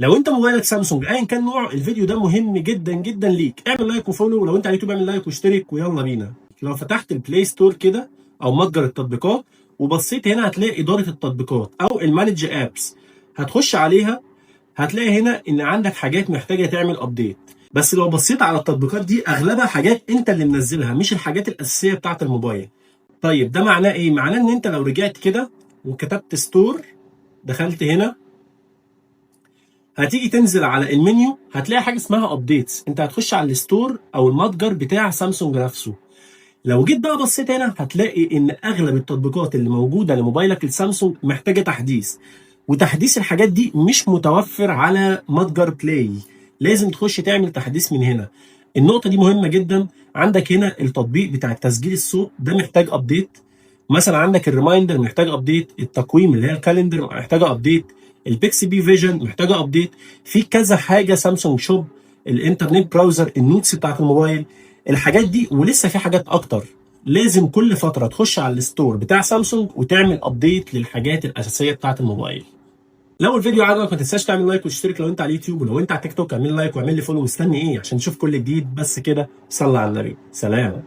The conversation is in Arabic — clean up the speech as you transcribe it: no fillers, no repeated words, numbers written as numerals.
لو انت موبايلك سامسونج ايا كان نوعه، الفيديو ده مهم جدا جدا ليك. اعمل لايك وفولو، ولو انت على اليوتيوب اعمل لايك واشترك ويلا بينا. لو فتحت البلاي ستور كده او متجر التطبيقات وبصيت هنا هتلاقي اداره التطبيقات او المانج ابس، هتخش عليها هتلاقي هنا ان عندك حاجات محتاجه تعمل ابديت. بس لو بصيت على التطبيقات دي اغلبها حاجات انت اللي منزلها، مش الحاجات الاساسيه بتاعه الموبايل. طيب ده معناه ايه؟ معناه ان انت لو رجعت كده وكتبت ستور، دخلت هنا، هتيجي تنزل على المنيو هتلاقي حاجه اسمها ابديتس. انت هتخش على الستور او المتجر بتاع سامسونج نفسه. لو جيت بقى بصيت هنا هتلاقي ان اغلب التطبيقات اللي موجوده لموبايلك السامسونج محتاجه تحديث، وتحديث الحاجات دي مش متوفر على متجر بلاي. لازم تخش تعمل تحديث من هنا. النقطه دي مهمه جدا. عندك هنا التطبيق بتاع تسجيل الصوت ده محتاج ابديت، مثلا عندك الريمايندر محتاج ابديت، التقويم اللي هي الكالندر محتاجه ابديت، البيكسي بي فيجن محتاجه ابديت، في كذا حاجه، سامسونج شوب، الانترنت براوزر، النوتس بتاعت الموبايل، الحاجات دي ولسه في حاجات اكتر. لازم كل فتره تخش على الستور بتاع سامسونج وتعمل ابديت للحاجات الاساسيه بتاعت الموبايل. لو الفيديو عجبك ما تنساش تعمل لايك وتشترك لو انت على اليوتيوب، ولو انت على تيك توك اعمل لايك واعمل لي فولو. مستني ايه عشان تشوف كل جديد؟ بس كده، صلى على النبي، سلام.